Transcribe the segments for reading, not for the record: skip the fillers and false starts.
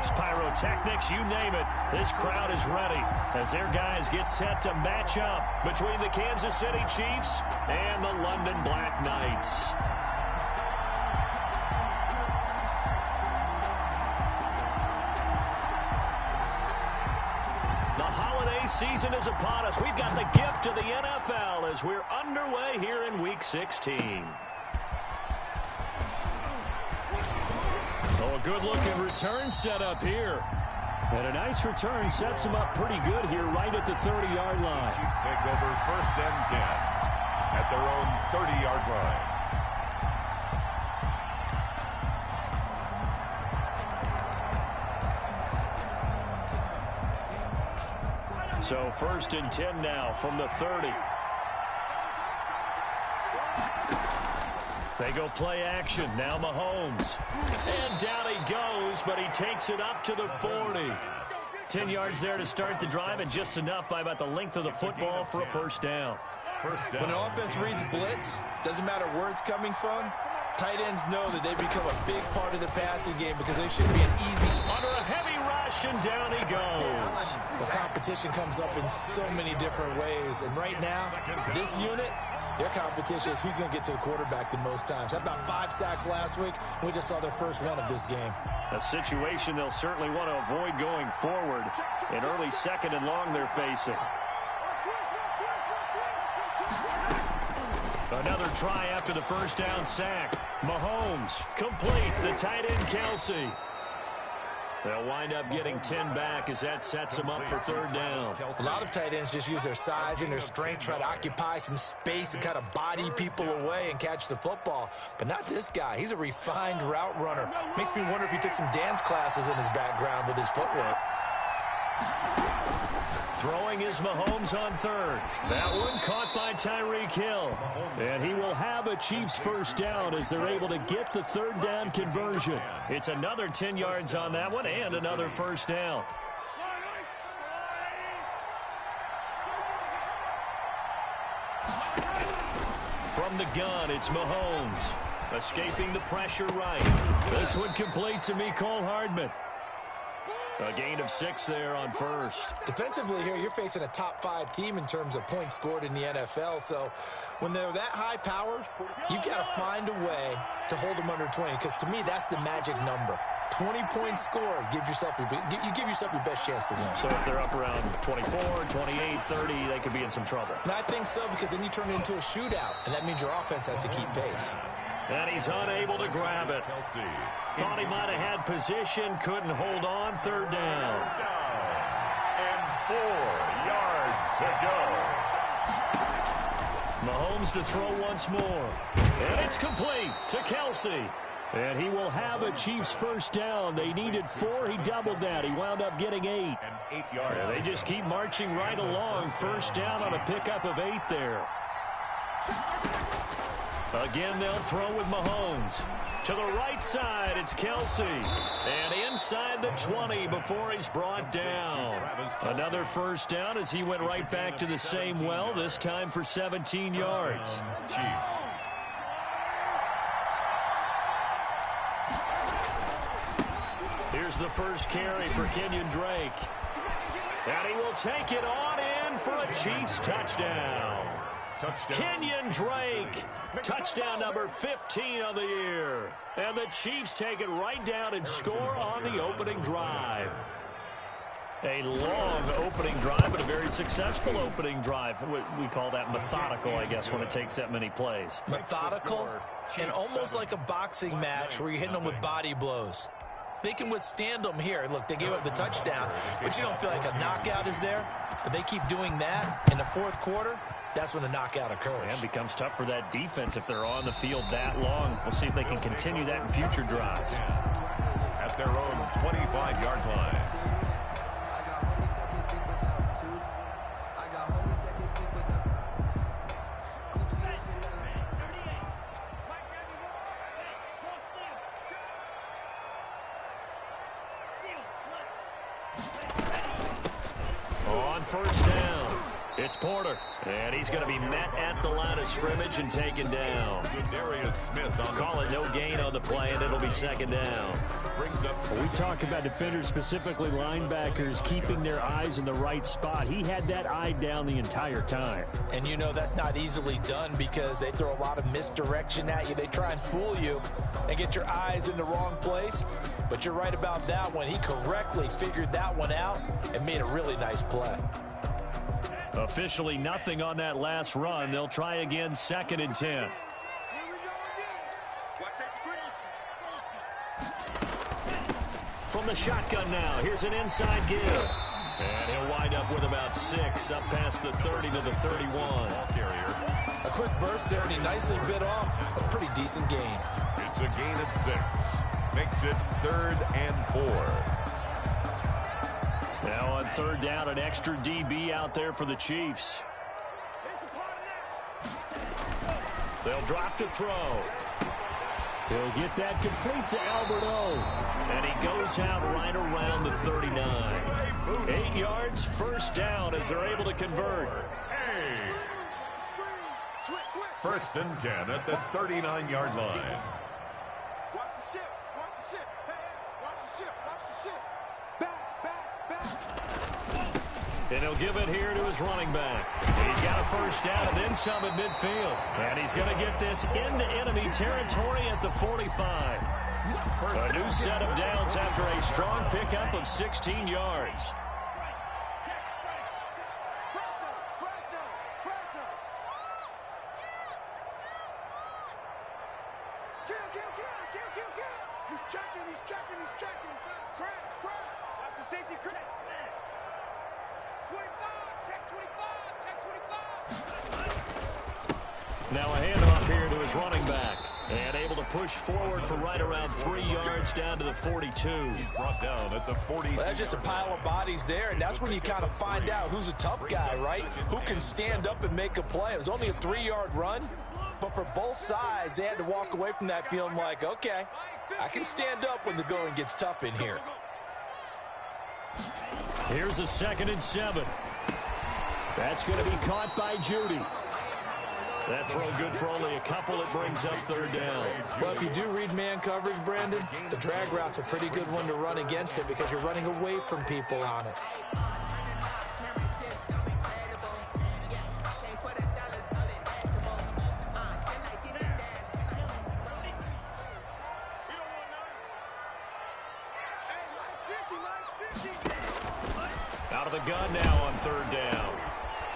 fireworks, pyrotechnics, you name it. This crowd is ready as their guys get set to match up between the Kansas City Chiefs and the London Black Knights. The holiday season is upon us. We've got the gift of the NFL as we're underway here in Week 16. Oh, a good-looking return set up here. And a nice return sets them up pretty good here right at the 30-yard line. Chiefs take over 1st and 10 at their own 30-yard line. So 1st and 10 now from the 30. They go play action. Now Mahomes. And down he goes, but he takes it up to the 40. 10 yards there to start the drive, and just enough by about the length of the football for a first down. When an offense reads blitz, doesn't matter where it's coming from, tight ends know that they become a big part of the passing game because they should be an easy. Under a heavy rush, and down he goes. Well, competition comes up in so many different ways, and right now, this unit, their competition is who's going to get to the quarterback the most times. Had about 5 sacks last week. We just saw their first one of this game. A situation they'll certainly want to avoid going forward. An early 2nd and long they're facing. Another try after the first down sack. Mahomes complete. The tight end Kelsey. They'll wind up getting 10 back as that sets them up for 3rd down. A lot of tight ends just use their size and their strength, try to occupy some space and kind of body people away and catch the football. But not this guy. He's a refined route runner. Makes me wonder if he took some dance classes in his background with his footwork. Throwing is Mahomes on 3rd. That one caught by Tyreek Hill. And he will have a Chiefs first down as they're able to get the 3rd down conversion. It's another 10 yards on that one and another first down. From the gun, it's Mahomes. Escaping the pressure right. This one complete to Mecole Hardman. A gain of 6 there on 1st. Defensively here, you're facing a top 5 team in terms of points scored in the NFL. So when they're that high-powered, you've got to find a way to hold them under 20. Because to me, that's the magic number. 20-point score gives yourself you give yourself your best chance to win. So if they're up around 24, 28, 30, they could be in some trouble. And I think so, because then you turn it into a shootout, and that means your offense has to keep pace. And he's unable to grab it. Thought he might have had position, couldn't hold on. 3rd down. And 4 yards to go. Mahomes to throw once more. And it's complete to Kelsey. And he will have a Chiefs first down. They needed 4. He doubled that. He wound up getting 8. And 8 yards. Yeah, they just keep marching right along. First down on a pickup of 8 there. Again, they'll throw with Mahomes. To the right side, it's Kelsey. And inside the 20 before he's brought down. Another first down as he went right back to the same well, this time for 17 yards. Chiefs. Here's the first carry for Kenyon Drake. And he will take it on in for a Chiefs touchdown. Kenyon Drake, touchdown number 15 of the year. And the Chiefs take it right down and score on the opening drive. A long opening drive, but a very successful opening drive. We call that methodical, I guess, when it takes that many plays. Methodical and almost like a boxing match where you're hitting them with body blows. They can withstand them here. Look, they gave up the touchdown, but you don't feel like a knockout is there. But they keep doing that in the 4th quarter. That's when the knockout occurs. And becomes tough for that defense if they're on the field that long. We'll see if they can continue that in future drives. At their own 25-yard line. On first down, It's Porter, and he's going to be met at the line of scrimmage and taken down. Call it no gain on the play, and it'll be second down. We talk about defenders, specifically linebackers, keeping their eyes in the right spot. He had that eye down the entire time. And you know that's not easily done because they throw a lot of misdirection at you. They try and fool you and get your eyes in the wrong place. But you're right about that one. He correctly figured that one out and made a really nice play. Officially nothing on that last run. They'll try again, 2nd and 10. From the shotgun now, here's an inside give. And he'll wind up with about 6, up past the 30 to the 31. A quick burst there, and he nicely bit off a pretty decent gain. It's a gain of 6. Makes it 3rd and 4. Now on 3rd down, an extra DB out there for the Chiefs. They'll drop to throw. He'll get that complete to Albert O. And he goes out right around the 39. 8 yards, 1st down as they're able to convert. Hey. 1st and 10 at the 39-yard line. Watch the ship. Watch the ship. Hey, watch the ship. Watch the ship. And he'll give it here to his running back. He's got a 1st down and then some at midfield. And he's going to get this into enemy territory at the 45. A new set of downs after a strong pickup of 16 yards. He's checking. Crash. That's the safety crash. 25, check 25. Now a handoff here to his running back. And able to push forward for right around 3 yards down to the 42. Brought down at the 40. Well, that's just a pile of bodies there, and that's when you kind of find out who's a tough guy, right? Who can stand up and make a play. It was only a 3-yard run, but for both sides, they had to walk away from that feeling like, okay, I can stand up when the going gets tough in here. Here's a 2nd and 7. That's going to be caught by Judy. That throw good for only a couple. It brings up 3rd down. Well, if you do read man coverage, Brandon, the drag route's a pretty good one to run against it because you're running away from people on it. Out of the gun now on 3rd down.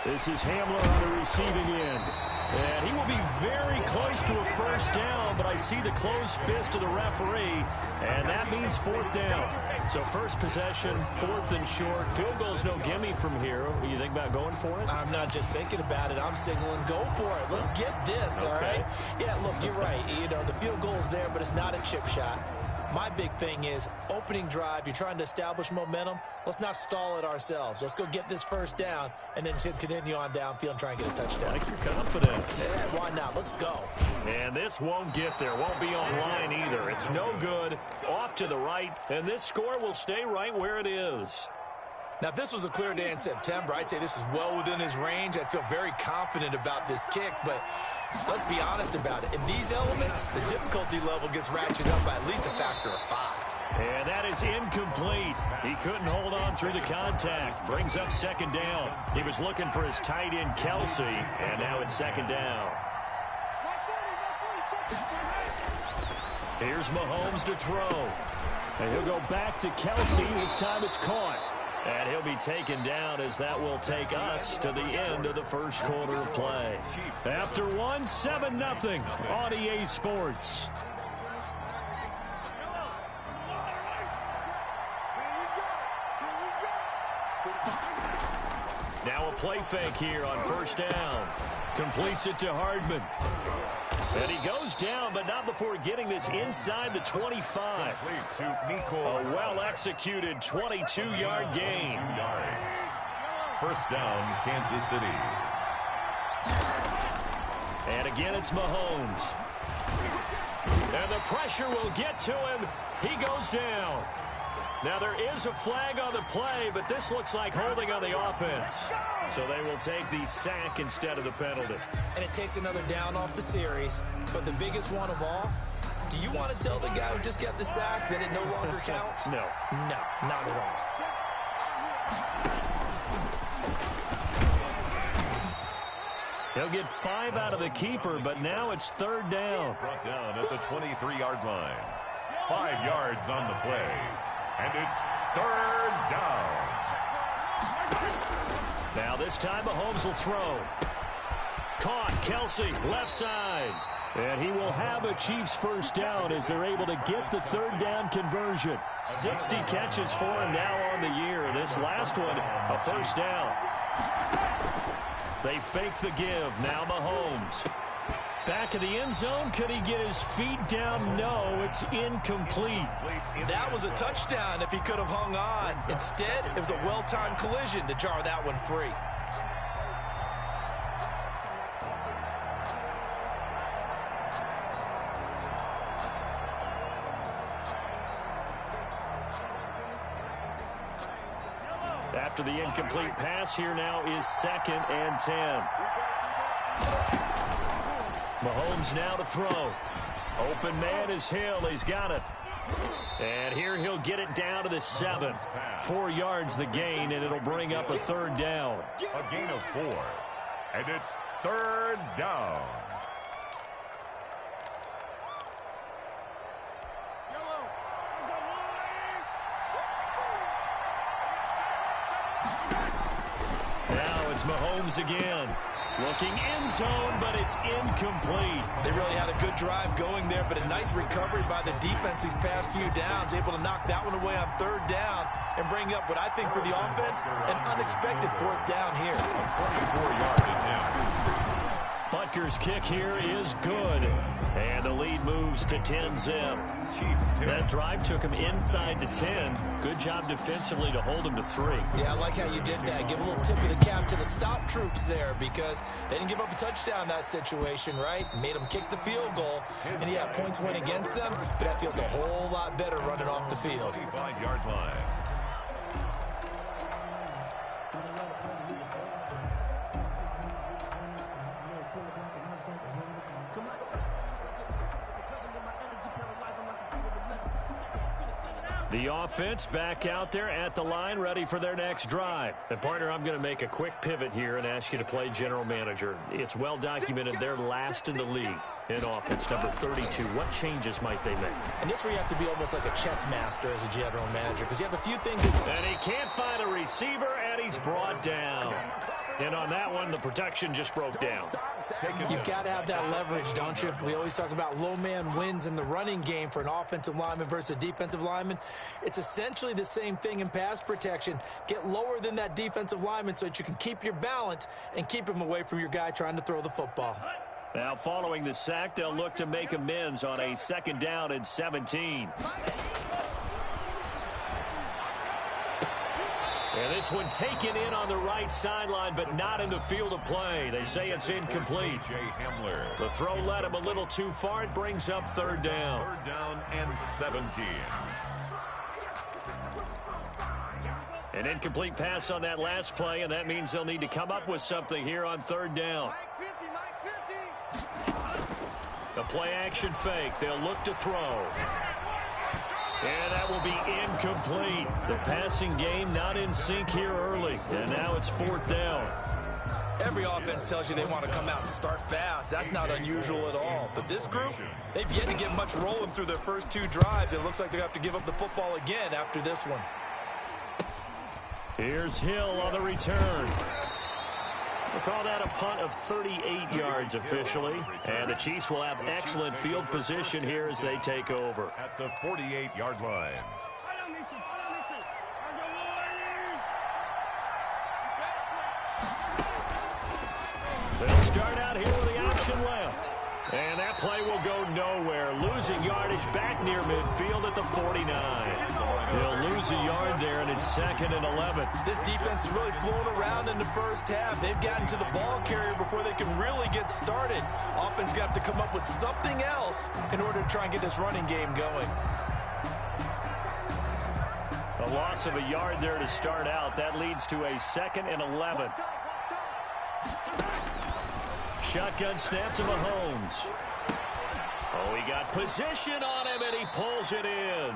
This is Hamler on the receiving end. And he will be very close to a 1st down, but I see the closed fist of the referee, and that means 4th down. So 1st possession, 4th and short. Field goal's no gimme from here. What do you think about going for it? I'm not just thinking about it. I'm signaling go for it. Let's get this, all right? Yeah, look, you're right. You know, the field goal's there, but it's not a chip shot. My big thing is opening drive. You're trying to establish momentum. Let's not stall it ourselves. Let's go get this 1st down and then continue on downfield and try and get a touchdown. I like your confidence. Yeah, why not? Let's go. And this won't get there. Won't be online either. It's no good. Off to the right. And this score will stay right where it is. Now, if this was a clear day in September, I'd say this is well within his range. I'd feel very confident about this kick, but let's be honest about it. In these elements, the difficulty level gets ratcheted up by at least a factor of 5. And that is incomplete. He couldn't hold on through the contact. Brings up 2nd down. He was looking for his tight end, Kelsey, and now it's 2nd down. Here's Mahomes to throw. And he'll go back to Kelsey. This time it's caught. And he'll be taken down as that will take us to the end of the 1st quarter of play. After 1, 7-0 on EA Sports. Now a play fake here on 1st down. Completes it to Hardman. And he goes down, but not before getting this inside the 25. A well-executed 22-yard gain. 1st down, Kansas City. And again, it's Mahomes. And the pressure will get to him. He goes down. Now, there is a flag on the play, but this looks like holding on the offense. So they will take the sack instead of the penalty. And it takes another down off the series. But the biggest one of all, do you want to tell the guy who just got the sack that it no longer counts? No. No, not at all. He'll get 5 out of the keeper, but now it's third down. Brought down at the 23-yard line. 5 yards on the play. And it's third down. Now this time Mahomes will throw. Caught, Kelsey, left side. And he will have a Chiefs first down as they're able to get the third down conversion. 60 catches for him now on the year. This last one, a first down. They fake the give. Now Mahomes. Back of the end zone. Could he get his feet down? No, it's incomplete. That was a touchdown if he could have hung on. Instead, it was a well-timed collision to jar that one free. After the incomplete pass, here now is 2nd and 10. Mahomes now to throw. Open man is Hill. He's got it. And here he'll get it down to the 7. 4 yards the gain, and it'll bring up a third down. A gain of 4. And it's third down. Now it's Mahomes again. Looking end zone, but it's incomplete. They really had a good drive going there, but a nice recovery by the defense these past few downs, able to knock that one away on third down and bring up what I think for the offense, an unexpected fourth down here. A 24-yard attempt. Butker's kick here is good. And the lead moves to 10-zip. That drive took him inside the 10. Good job defensively to hold him to 3. Yeah, I like how you did that. Give a little tip of the cap to the stop troops there because they didn't give up a touchdown in that situation, right? Made them kick the field goal. And yeah, points went against them, but that feels a whole lot better running off the field. 25-yard line. The offense back out there at the line, ready for their next drive. And, partner, I'm going to make a quick pivot here and ask you to play general manager. It's well documented they're last in the league in offense, number 32. What changes might they make? And this where you have to be almost like a chess master as a general manager because you have a few things. And he can't find a receiver, and he's brought down. And on that one, the protection just broke down. You've got to have that leverage, don't you? We always talk about low man wins in the running game for an offensive lineman versus a defensive lineman. It's essentially the same thing in pass protection. Get lower than that defensive lineman so that you can keep your balance and keep him away from your guy trying to throw the football. Now, following the sack, they'll look to make amends on a 2nd down and 17. And this one taken in on the right sideline, but not in the field of play. They say it's incomplete. The throw led him a little too far. It brings up third down. Third down and 17. An incomplete pass on that last play, and that means they'll need to come up with something here on third down. The play action fake. They'll look to throw. And that will be incomplete. The passing game not in sync here early. And now it's 4th down. Every offense tells you they want to come out and start fast. That's not unusual at all. But this group, they've yet to get much rolling through their first 2 drives. It looks like they have to give up the football again after this one. Here's Hill on the return. We'll call that a punt of 38 yards officially. And the Chiefs will have excellent field position here as they take over. At the 48-yard line. They'll start out here with the option left. And that play will go nowhere. Losing yardage back near midfield at the 49. They'll lose a yard there, and it's 2nd and 11. This defense is really flown around in the first half. They've gotten to the ball carrier before they can really get started. Offense got to come up with something else in order to try and get this running game going. A loss of a yard there to start out. That leads to a 2nd and 11. Shotgun snap to Mahomes. Oh, he got position on him, and he pulls it in.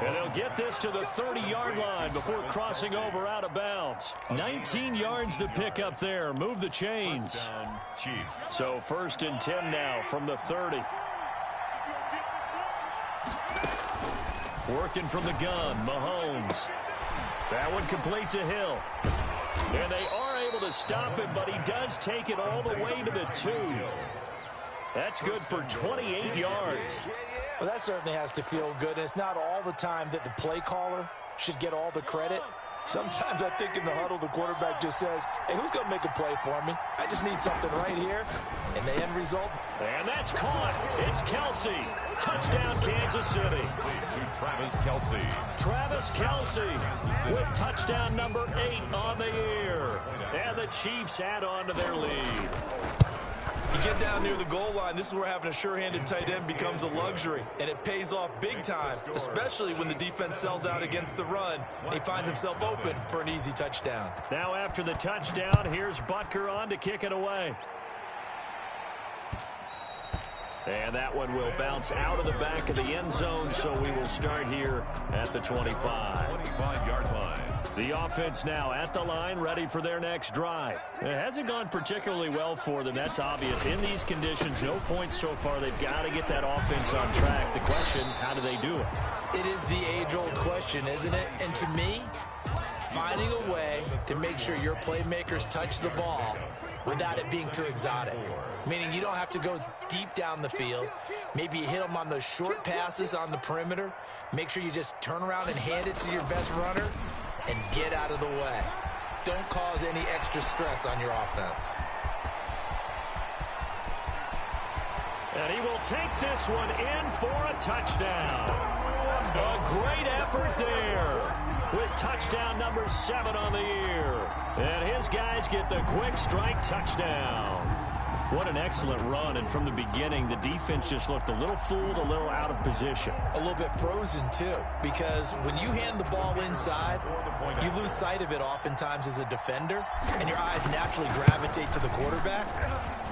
And they'll get this to the 30-yard line before crossing over out of bounds. 19 yards to pick up there. Move the chains. Chiefs. So 1st and 10 now from the 30. Working from the gun, Mahomes. That one complete to Hill. And they are able to stop him, but he does take it all the way to the 2. That's good for 28 yards. Well, that certainly has to feel good. And it's not all the time that the play caller should get all the credit. Sometimes I think in the huddle, the quarterback just says, hey, who's going to make a play for me? I just need something right here. And the end result. And that's caught. It's Kelsey. Touchdown, Kansas City. To Travis Kelce. Travis Kelce with touchdown number 8 on the year. And the Chiefs add on to their lead. You get down near the goal line, this is where having a sure-handed tight end becomes a luxury, and it pays off big time, especially when the defense sells out against the run. He finds himself open for an easy touchdown. Now after the touchdown, here's Butker on to kick it away. And that one will bounce out of the back of the end zone, so we will start here at the 25. 25-yard line. The offense now at the line, ready for their next drive. It hasn't gone particularly well for them. That's obvious. In these conditions, no points so far. They've got to get that offense on track. The question, how do they do it? It is the age-old question, isn't it? And to me, finding a way to make sure your playmakers touch the ball without it being too exotic. Meaning you don't have to go deep down the field. Maybe you hit them on those short passes on the perimeter. Make sure you just turn around and hand it to your best runner and get out of the way. Don't cause any extra stress on your offense. And he will take this one in for a touchdown. A great effort there with touchdown number 7 on the year. And his guys get the quick strike touchdown. What an excellent run, and from the beginning, the defense just looked a little fooled, a little out of position. A little bit frozen, too, because when you hand the ball inside, you lose sight of it oftentimes as a defender, and your eyes naturally gravitate to the quarterback.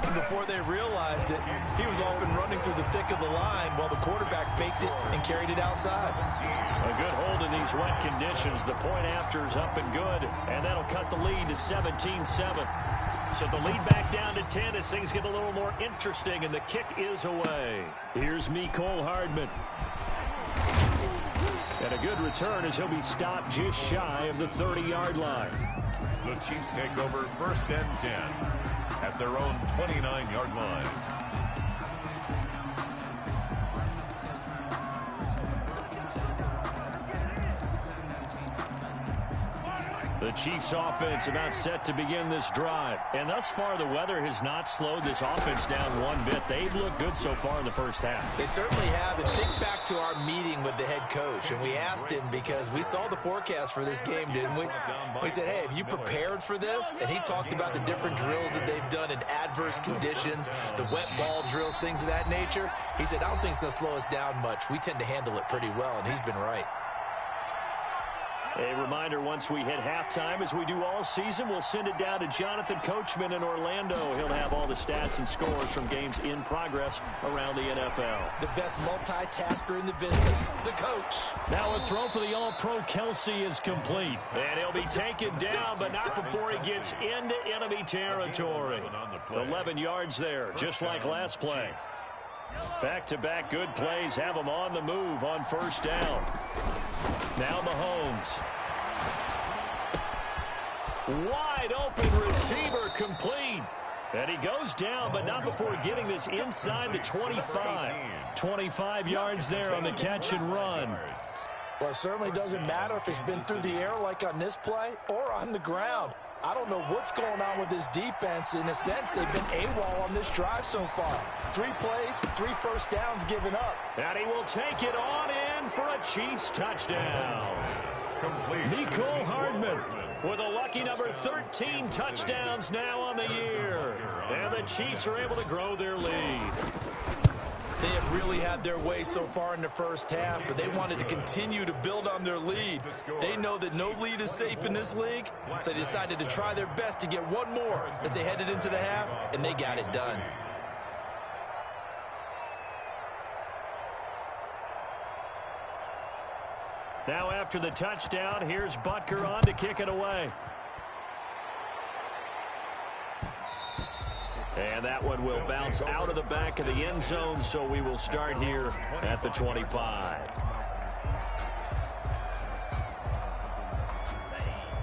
And before they realized it, he was off and running through the thick of the line while the quarterback faked it and carried it outside. A good hold in these wet conditions. The point after is up and good, and that'll cut the lead to 17-7. So the lead back down to 10 as things get a little more interesting, and the kick is away. Here's Mecole Hardman. And a good return as he'll be stopped just shy of the 30-yard line. The Chiefs take over 1st and 10 at their own 29-yard line. The Chiefs offense about set to begin this drive. And thus far, the weather has not slowed this offense down one bit. They've looked good so far in the first half. They certainly have. And think back to our meeting with the head coach. And we asked him because we saw the forecast for this game, didn't we? We said, hey, have you prepared for this? And he talked about the different drills that they've done in adverse conditions, the wet ball drills, things of that nature. He said, I don't think it's going to slow us down much. We tend to handle it pretty well, and he's been right. A reminder, once we hit halftime, as we do all season, we'll send it down to Jonathan Coachman in Orlando. He'll have all the stats and scores from games in progress around the NFL. The best multitasker in the business, the coach. Now a throw for the All-Pro Kelce is complete. And he'll be taken down, but not before he gets into enemy territory. 11 yards there, just like last play. Back-to-back good plays have him on the move on 1st down. Now Mahomes. Wide open receiver complete. And he goes down, but not before getting this inside the 25. 25 yards there on the catch and run. Well, it certainly doesn't matter if it's been through the air like on this play or on the ground. I don't know what's going on with this defense. In a sense, they've been AWOL on this drive so far. 3 plays, 3 first downs given up. And he will take it on in for a Chiefs touchdown. Mecole Hardman with a lucky number 13 touchdowns now on the year. And the Chiefs are able to grow their lead. They have really had their way so far in the first half, but they wanted to continue to build on their lead. They know that no lead is safe in this league, so they decided to try their best to get one more as they headed into the half, and they got it done. Now after the touchdown, here's Butker on to kick it away. And that one will bounce out of the back of the end zone, so we will start here at the 25.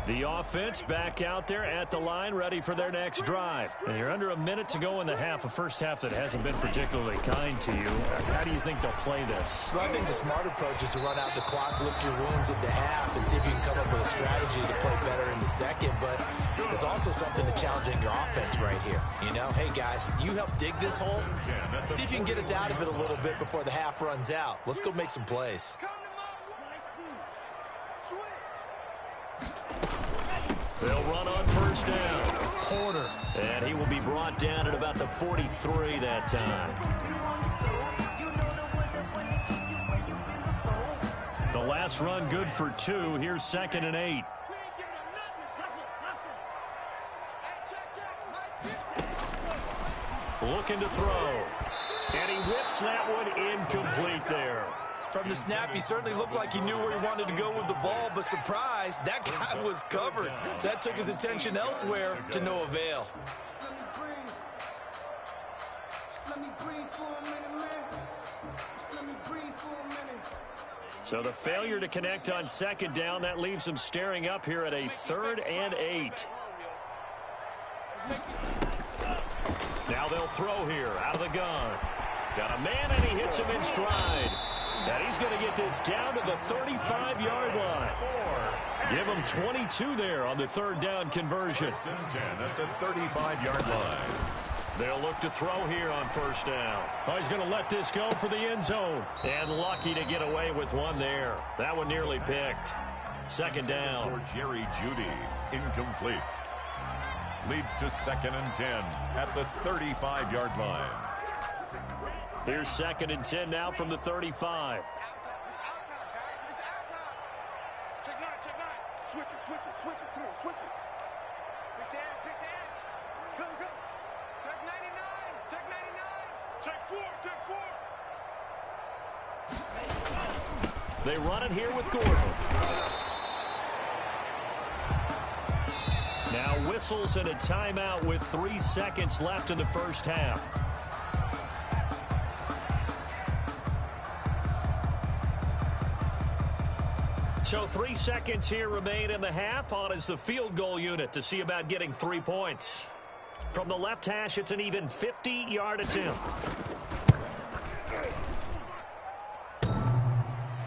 The offense back out there at the line, ready for their next drive. And you're under a minute to go in the half, a first half that hasn't been particularly kind to you. How do you think they'll play this? Well, I think the smart approach is to run out the clock, lick your wounds at the half, and see if you can come up with a strategy to play better in the second. But there's also something to challenging your offense right here. You know, hey, guys, you help dig this hole. See if you can get us out of it a little bit before the half runs out. Let's go make some plays. They'll run on first down. Porter. And he will be brought down at about the 43 that time. The last run good for 2. Here's 2nd and 8. Looking to throw. And he whips that one incomplete there. From the snap, he certainly looked like he knew where he wanted to go with the ball, but surprise, that guy was covered. So that took his attention elsewhere to no avail. So the failure to connect on 2nd down, that leaves him staring up here at a 3rd and 8. Now they'll throw here out of the gun. Got a man, and he hits him in stride. And he's going to get this down to the 35-yard line. Give him 22 there on the 3rd down conversion. 10 at the 35-yard line. They'll look to throw here on 1st down. Oh, he's going to let this go for the end zone. And lucky to get away with one there. That one nearly picked. 2nd down. For Jerry Jeudy, incomplete. Leads to 2nd and 10 at the 35-yard line. Here's 2nd and 10 now from the 35. It's our time, guys. It's our time. Check 9, check 9. Switch it. Come on, switch it. Pick the edge. Go. Check 99. Check 4. They run it here with Gordon. Now whistles and a timeout with 3 seconds left in the first half. So 3 seconds here remain in the half. On is the field goal unit to see about getting 3 points. From the left hash, it's an even 50-yard attempt.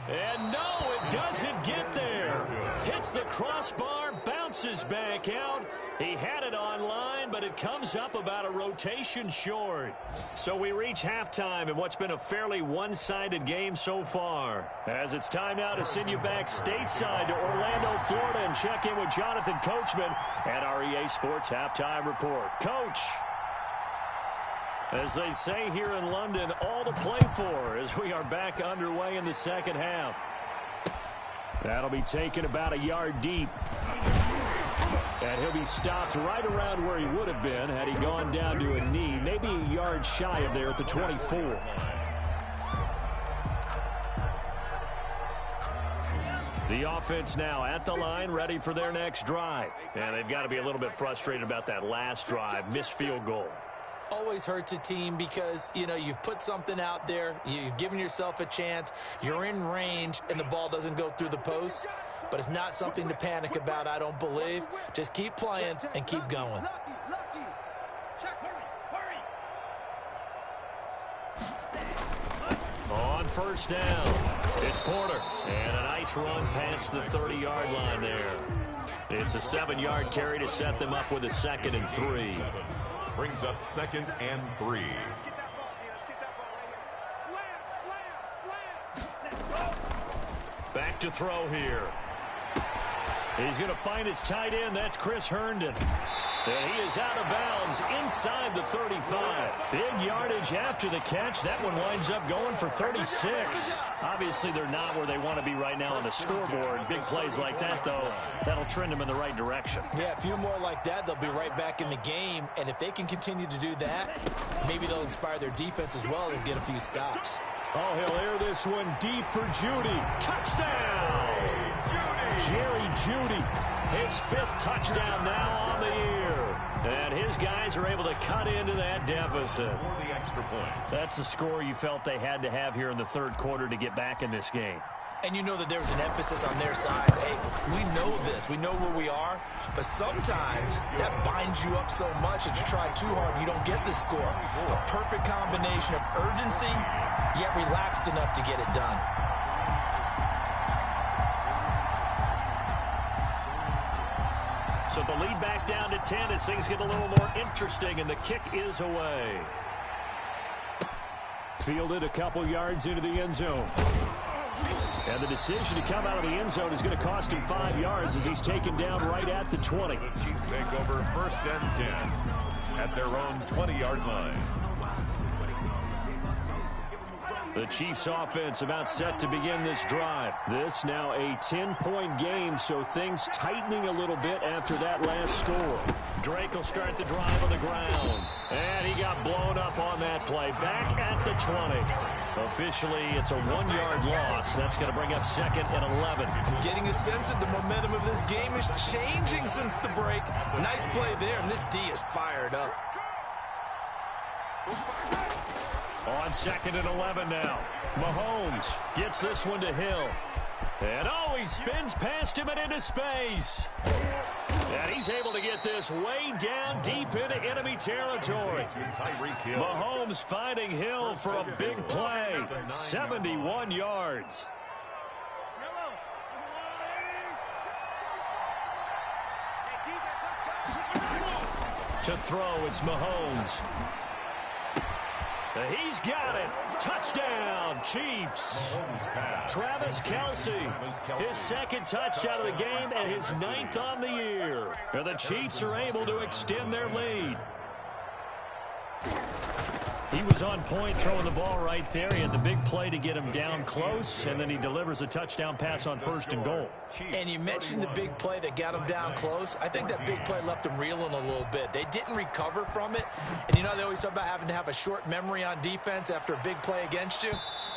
And no, it doesn't get there. Hits the crossbar, bounces back out. He had it on line, but it comes up about a rotation short. So we reach halftime in what's been a fairly one-sided game so far. As it's time now to send you back stateside to Orlando, Florida, and check in with Jonathan Coachman at our EA Sports Halftime Report. Coach, as they say here in London, all to play for as we are back underway in the second half. That'll be taken about a yard deep. And he'll be stopped right around where he would have been had he gone down to a knee, maybe a yard shy of there at the 24. The offense now at the line, ready for their next drive. And they've got to be a little bit frustrated about that last drive, missed field goal. Always hurts a team because, you know, you've put something out there, you've given yourself a chance, you're in range, and the ball doesn't go through the post. But it's not something to panic about, I don't believe. Just keep playing and keep going. On 1st down, it's Porter. And a nice run past the 30-yard line there. It's a 7-yard carry to set them up with a 2nd and 3. Brings up 2nd and 3. Let's get that ball, man. Let's get that ball right here. Slam. Back to throw here. He's going to find his tight end. That's Chris Herndon. And he is out of bounds inside the 35. Big yardage after the catch. That one winds up going for 36. Obviously, they're not where they want to be right now on the scoreboard. Big plays like that, though, that'll trend them in the right direction. Yeah, a few more like that, they'll be right back in the game. And if they can continue to do that, maybe they'll inspire their defense as well and get a few stops. Oh, he'll air this one deep for Judy. Touchdown! Jerry Judy. His 5th touchdown now on the year. And his guys are able to cut into that deficit. For the extra point. That's the score you felt they had to have here in the third quarter to get back in this game. And you know that there was an emphasis on their side. Hey, we know this. We know where we are. But sometimes that binds you up so much that you try too hard and you don't get the score. A perfect combination of urgency, yet relaxed enough to get it done. So the lead back down to 10 as things get a little more interesting, and the kick is away. Fielded a couple yards into the end zone. And the decision to come out of the end zone is going to cost him 5 yards as he's taken down right at the 20. The Chiefs take over 1st and 10 at their own 20-yard line. The Chiefs offense about set to begin this drive. This now a 10-point game, so things tightening a little bit after that last score. Drake will start the drive on the ground. And he got blown up on that play. Back at the 20. Officially, it's a 1-yard loss. That's going to bring up 2nd and 11. I'm getting a sense that the momentum of this game is changing since the break. Nice play there, and this D is fired up. On 2nd and 11 now. Mahomes gets this one to Hill. And oh, he spins past him and into space. And he's able to get this way down deep into enemy territory. Mahomes finding Hill for a big play. 71 yards. To throw, it's Mahomes. He's got it. Touchdown, Chiefs. Travis Kelce, his 2nd touchdown of the game and his 9th on the year. And the Chiefs are able to extend their lead. He was on point throwing the ball right there. He had the big play to get him down close, and then he delivers a touchdown pass on 1st and goal. And you mentioned the big play that got him down close. I think that big play left him reeling a little bit. They didn't recover from it. And you know they always talk about having to have a short memory on defense after a big play against you.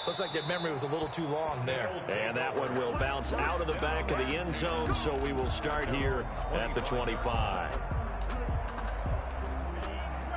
Looks like their memory was a little too long there. And that one will bounce out of the back of the end zone, so we will start here at the 25.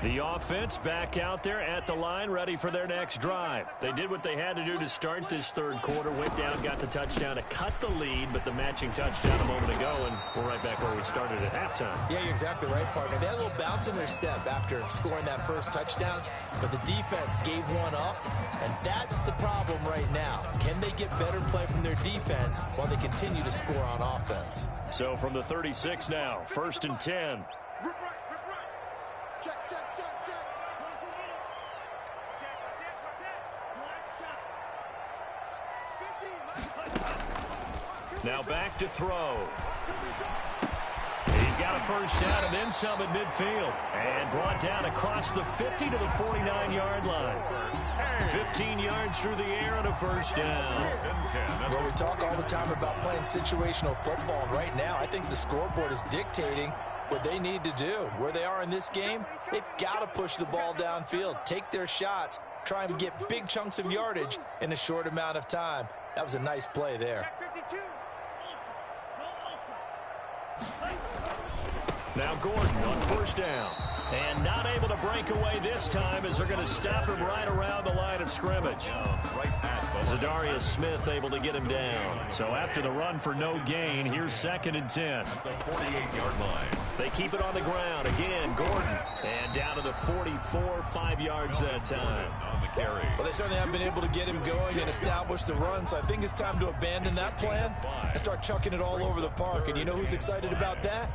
The offense back out there at the line, ready for their next drive. They did what they had to do to start this third quarter. Went down, got the touchdown to cut the lead, but the matching touchdown a moment ago, and we're right back where we started at halftime. Yeah, you're exactly right, partner. They had a little bounce in their step after scoring that first touchdown, but the defense gave one up, and that's the problem right now. Can they get better play from their defense while they continue to score on offense? So from the 36 now, 1st and 10. Check, check, check, check. Now back to throw. He's got a first down and then some at midfield. And brought down across the 50 to the 49-yard line. 15 yards through the air and a first down. Well, we talk all the time about playing situational football. And right now, I think the scoreboard is dictating what they need to do. Where they are in this game, they've got to push the ball downfield, take their shots, try and get big chunks of yardage in a short amount of time. That was a nice play there. Now Gordon on first down. And not able to break away this time as they're going to stop him right around the line of scrimmage. Zadarius Smith able to get him down. So after the run for no gain, here's 2nd and 10. The 48-yard line. They keep it on the ground. Again, Gordon. And down to the 44, 5 yards that time. On the carry. Well, they certainly haven't been able to get him going and establish the run, so I think it's time to abandon that plan and start chucking it all over the park. And you know who's excited about that?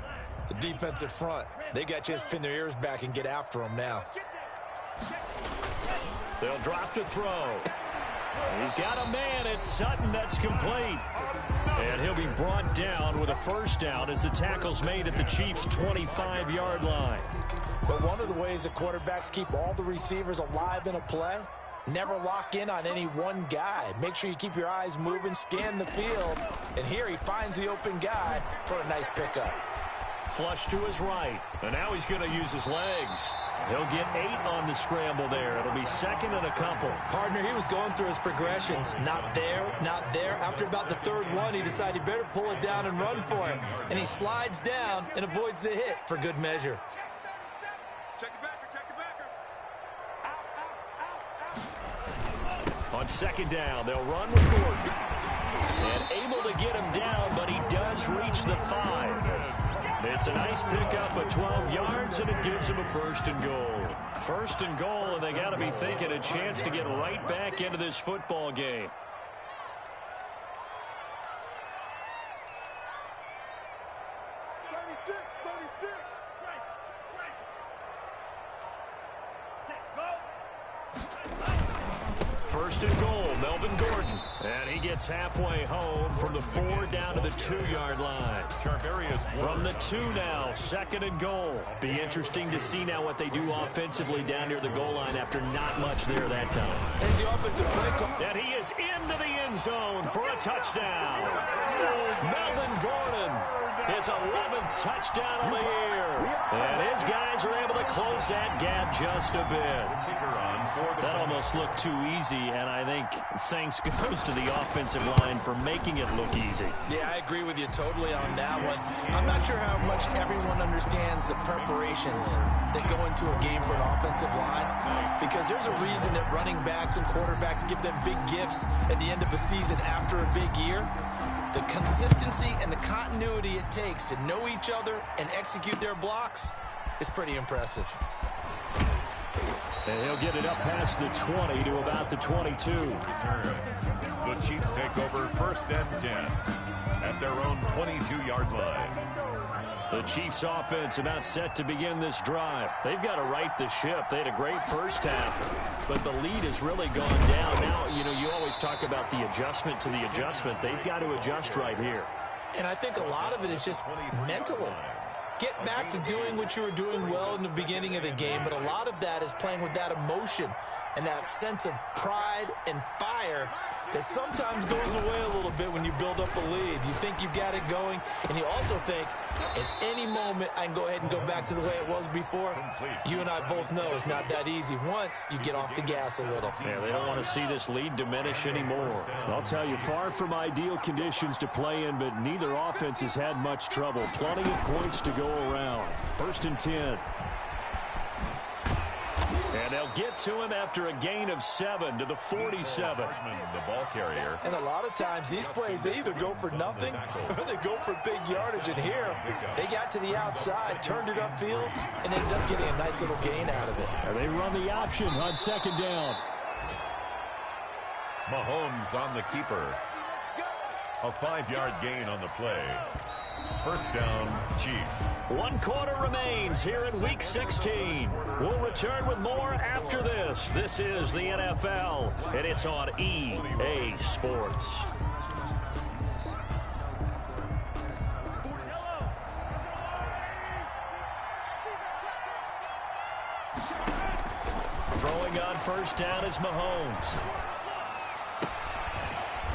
The defensive front. They got a chance to pin their ears back and get after him now. They'll drop to throw. He's got a man. It's Sutton. That's complete. And he'll be brought down with a first down as the tackle's made at the Chiefs' 25-yard line. But one of the ways that quarterbacks keep all the receivers alive in a play, never lock in on any one guy. Make sure you keep your eyes moving, scan the field. And here he finds the open guy for a nice pickup. Flush to his right, and now he's going to use his legs. He'll get 8 on the scramble there. It'll be second and a couple. Partner, he was going through his progressions. Not there, not there. After about the third one, he decided he better pull it down and run for it. And he slides down and avoids the hit for good measure. Check the backer, check the backer. On second down, they'll run with Gordon. And able to get him down, but he does reach the 5. It's a nice pickup of 12 yards, and it gives him a first and goal. First and goal, and they got to be thinking a chance to get right back into this football game. First and goal, Melvin Gordon. And he gets halfway home from the 4 down to the 2-yard line. From the 2 now, second and goal. Be interesting to see now what they do offensively down near the goal line after not much there that time. There's the offensive play call. And he is into the end zone for a touchdown. Melvin Gordon, his 11th touchdown of the year. And his guys are able to close that gap just a bit. That almost looked too easy, and I think thanks goes to the offensive line for making it look easy. Yeah, I agree with you totally on that one. I'm not sure how much everyone understands the preparations that go into a game for an offensive line, because there's a reason that running backs and quarterbacks give them big gifts at the end of a season after a big year. The consistency and the continuity it takes to know each other and execute their blocks is pretty impressive. And he'll get it up past the 20 to about the 22. The Chiefs take over first and 10 at their own 22-yard line. The Chiefs offense about set to begin this drive. They've got to right the ship. They had a great first half, but the lead has really gone down. Now, you always talk about the adjustment to the adjustment. They've got to adjust right here. And I think a lot of it is just mentally. Get back to doing what you were doing well in the beginning of the game, but a lot of that is playing with that emotion and that sense of pride and fire that sometimes goes away a little bit when you build up a lead. You think you've got it going, and you also think at any moment I can go ahead and go back to the way it was before. You and I both know it's not that easy once you get off the gas a little. Yeah, they don't want to see this lead diminish anymore. I'll tell you, far from ideal conditions to play in, but neither offense has had much trouble. Plenty of points to go around. First and 10. And they'll get to him after a gain of 7 to the 47. The ball carrier. And a lot of times these plays, they either go for nothing or they go for big yardage. And here, they got to the outside, turned it upfield, and ended up getting a nice little gain out of it. And they run the option on second down. Mahomes on the keeper. A 5-yard gain on the play. First down, Chiefs. 1 quarter remains here in Week 16. We'll return with more after this. This is the NFL, and it's on EA Sports. Throwing on first down is Mahomes.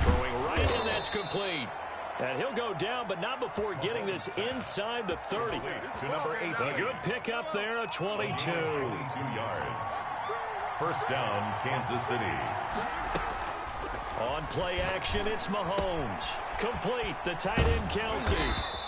Throwing right in, that's complete. And he'll go down, but not before getting this inside the 30. To number 18. A good pickup there, a 22. 22 yards. First down, Kansas City. On play action, it's Mahomes. Complete, the tight end Kelsey.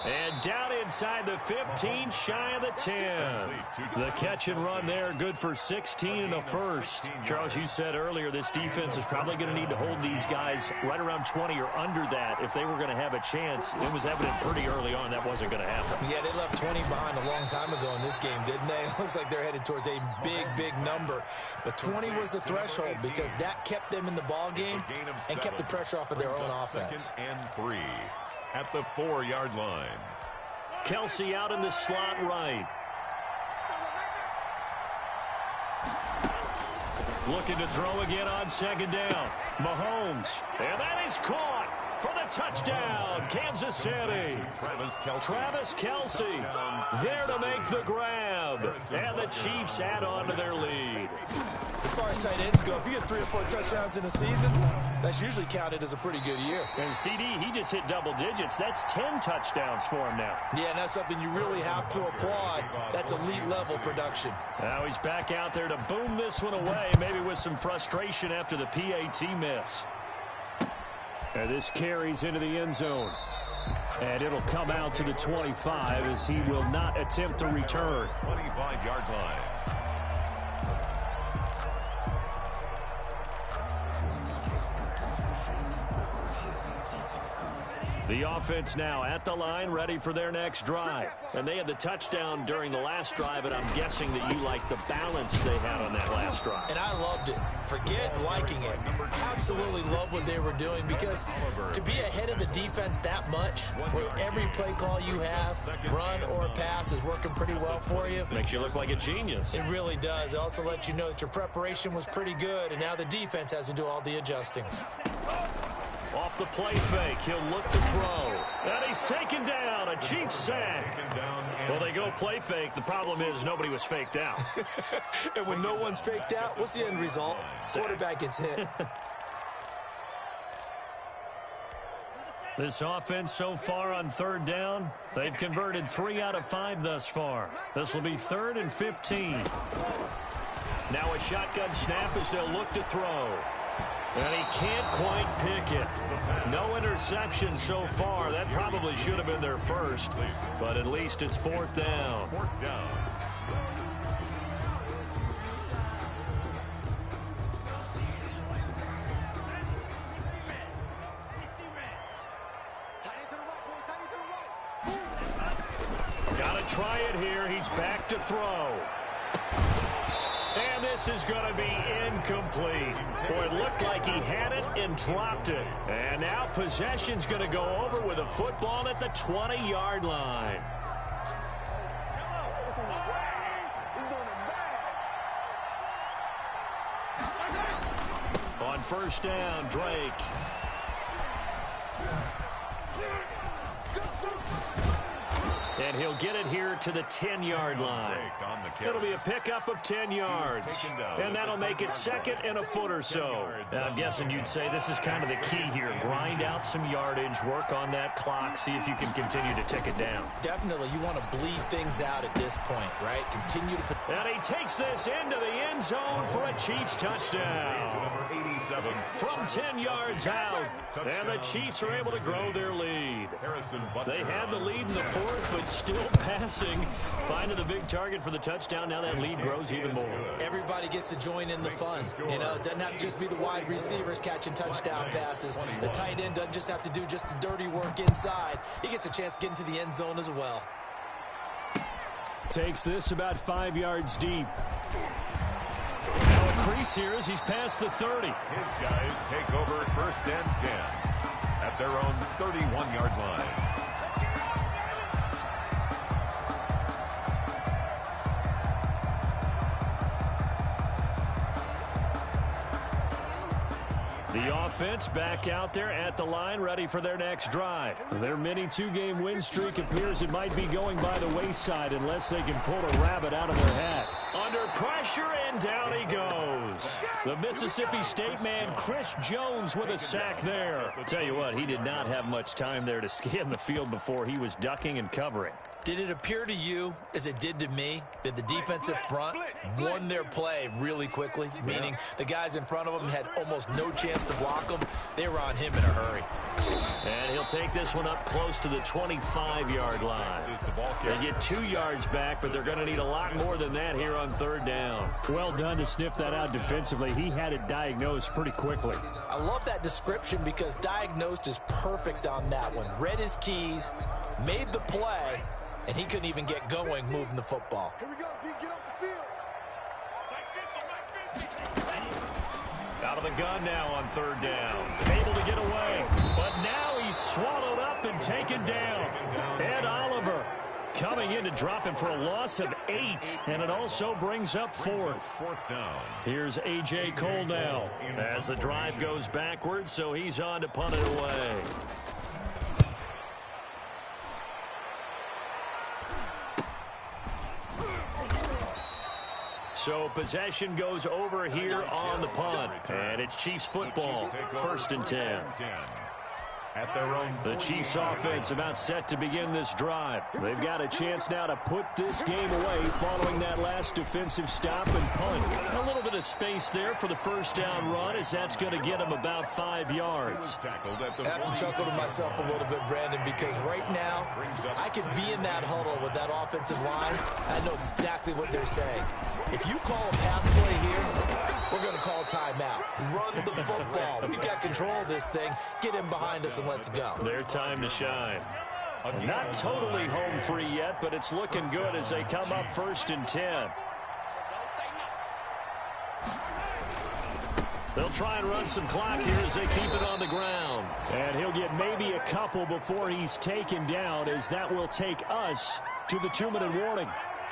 And down inside the 15, shy of the 10. The catch and run there, good for 16 and a first. Charles, you said earlier this defense is probably going to need to hold these guys right around 20 or under that if they were going to have a chance. It was evident pretty early on that wasn't going to happen. Yeah, they left 20 behind a long time ago in this game, didn't they? It looks like they're headed towards a big, big number. But 20 was the threshold because that kept them in the ball game and kept the pressure off of their own offense. And 3 at the 4-yard line. Kelsey out in the slot right. Looking to throw again on second down. Mahomes. And that is caught. for the touchdown, Kansas City. Travis Kelce there to make the grab. And the Chiefs add on to their lead. As far as tight ends go, if you get 3 or 4 touchdowns in a season, that's usually counted as a pretty good year. And CD, he just hit double digits. That's 10 touchdowns for him now. Yeah, and that's something you really have to applaud. That's elite-level production. Now he's back out there to boom this one away, maybe with some frustration after the PAT miss. And this carries into the end zone. And it'll come out to the 25 as he will not attempt to return. 25-yard line. The offense now at the line, ready for their next drive. And they had the touchdown during the last drive, and I'm guessing that you like the balance they had on that last drive. And I loved it. Forget liking it. Absolutely love what they were doing, because to be ahead of the defense that much, where every play call you have, run or pass, is working pretty well for you. Makes you look like a genius. It really does. It also lets you know that your preparation was pretty good, and now the defense has to do all the adjusting. Off the play fake, he'll look to throw. And he's taken down, a Chiefs sack. Well, they go play fake. The problem is nobody was faked out. And when no one's faked out, what's the end result? Quarterback gets hit. This offense so far on third down, they've converted 3 out of 5 thus far. This will be 3rd and 15. Now a shotgun snap as they'll look to throw. And he can't quite pick it. No interception so far. That probably should have been their first, but at least it's 4th down. 4th down. Got to try it here. He's back to throw. And this is going to be incomplete. Boy, it looked like he had it and dropped it. And now possession's going to go over with a football at the 20-yard line. On first down, Drake. And he'll get it here to the 10-yard line. It'll be a pickup of 10 yards. And that'll make it 2nd and a foot or so. I'm guessing you'd say this is kind of the key here. Grind out some yardage, work on that clock, see if you can continue to tick it down. Definitely, you want to bleed things out at this point, right? Continue to put... And he takes this into the end zone for a Chiefs touchdown. From 10 yards out. And the Chiefs are able to grow their lead. They had the lead in the 4th, but still passing. Finding the big target for the touchdown. Now that lead grows even more. Everybody gets to join in the fun. You know, it doesn't have to just be the wide receivers catching touchdown passes. The tight end doesn't just have to do just the dirty work inside. He gets a chance to get into the end zone as well. Takes this about 5 yards deep. Now a crease here as he's past the 30. His guys take over 1st and 10 at their own 31-yard line. The offense back out there at the line, ready for their next drive. Their mini 2-game win streak appears it might be going by the wayside unless they can pull a rabbit out of their hat. Under pressure, and down he goes. The Mississippi State man, Chris Jones, with a sack there. Tell you what, he did not have much time there to scan the field before he was ducking and covering. Did it appear to you, as it did to me, that the defensive front won their play really quickly? Meaning the guys in front of them had almost no chance to block them. They were on him in a hurry. And he'll take this one up close to the 25-yard line. They get 2 yards back, but they're going to need a lot more than that here on 3rd down. Well done to sniff that out defensively. He had it diagnosed pretty quickly. I love that description because diagnosed is perfect on that one. Read his keys, made the play, and he couldn't even get going moving the football. Here we go, D, get off the field. Out of the gun now on 3rd down. Able to get away. But now he's swallowed up and taken down. Ed Oliver coming in to drop him for a loss of 8, and it also brings up 4th. Fourth down. Here's A.J. Cole now as the drive goes backwards, so he's on to punt it away. So possession goes over here on the punt, and it's Chiefs football, 1st and 10. At their own. The Chiefs offense about set to begin this drive. They've got a chance now to put this game away following that last defensive stop and punt. A little bit of space there for the first down run, as that's going to get them about 5 yards. I have to chuckle to myself a little bit, Brandon, because right now I could be in that huddle with that offensive line. I know exactly what they're saying. If you call a pass play here, we're going to call timeout. Run the football. We've got control of this thing. Get in behind us and let's go. Their time to shine. Not totally home free yet, but it's looking good as they come up 1st and 10. They'll try and run some clock here as they keep it on the ground. And he'll get maybe a couple before he's taken down, as that will take us to the 2-minute warning.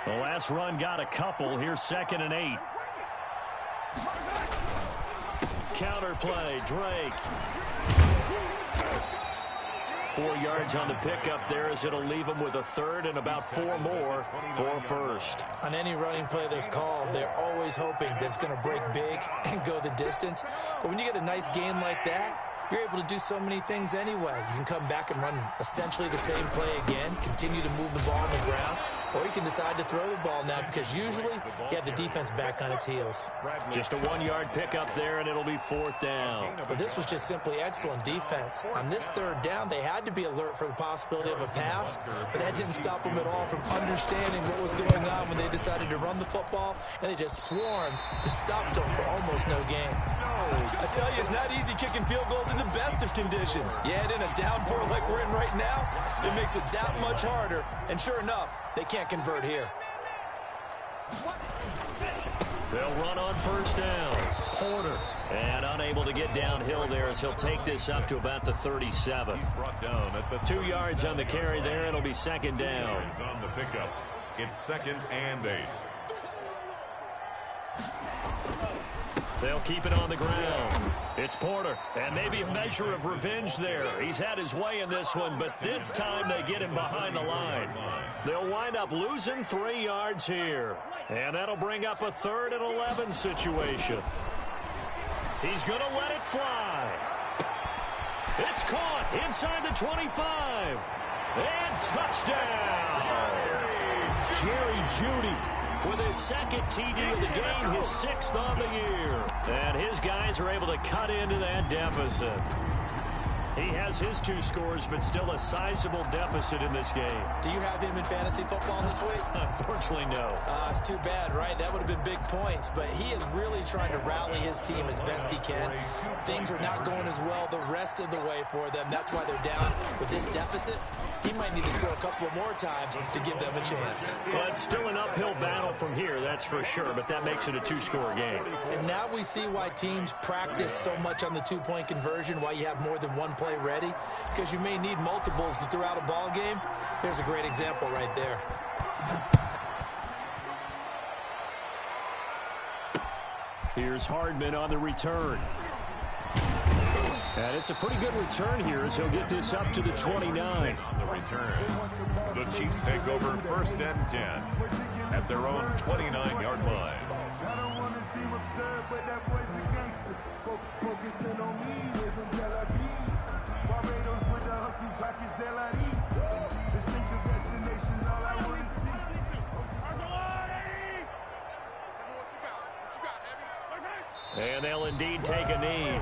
The last run got a couple. Here's 2nd and 8. Counter play, Drake. 4 yards on the pickup there, as it'll leave them with a 3rd and about 4 more for 1st. On any running play that's called, they're always hoping that it's going to break big and go the distance. But when you get a nice game like that, you're able to do so many things anyway. You can come back and run essentially the same play again, continue to move the ball on the ground, or you can decide to throw the ball now, because usually you have the defense back on its heels. Just a 1-yard pickup there, and it'll be 4th down. But this was just simply excellent defense. On this 3rd down, they had to be alert for the possibility of a pass, but that didn't stop them at all from understanding what was going on when they decided to run the football, and they just swarmed and stopped them for almost no gain. I tell you, it's not easy kicking field goals in the best of conditions. Yet in a downpour like we're in right now, it makes it that much harder. And sure enough, they can't convert here. They'll run on 1st down. Porter. And unable to get downhill there, as he'll take this up to about the 37. He's brought down at the 2 yards on the carry there. It'll be 2nd down. On the pickup. It's 2nd and 8. They'll keep it on the ground. It's Porter, and maybe a measure of revenge there. He's had his way in this one, but this time they get him behind the line. They'll wind up losing 3 yards here, and that'll bring up a 3rd and 11 situation. He's going to let it fly. It's caught inside the 25, and touchdown. Jerry Jeudy with his 2nd TD of the game, his 6th on the year. And his guys are able to cut into that deficit. He has his 2 scores, but still a sizable deficit in this game. Do you have him in fantasy football this week? Unfortunately, no. It's too bad, right? That would have been big points, but he is really trying to rally his team as best he can. Things are not going as well the rest of the way for them. That's why they're down with this deficit. He might need to score a couple more times to give them a chance. Well, it's still an uphill battle from here, that's for sure, but that makes it a 2-score game. And now we see why teams practice so much on the 2-point conversion, why you have more than one play ready, because you may need multiples to throw out a ball game. There's a great example right there. Here's Hardman on the return. And it's a pretty good return here, as he'll get this up to the 29. On the return, the Chiefs take over 1st and 10 at their own 29-yard line. I don't want to seem absurd, but that boy's a gangster. Focusing on me, we're from Tel Aviv. Barbados with the hustle, pockets LIDs. Distinctive destinations, all I want to see. What you got, Heavy? And they'll indeed take a knee.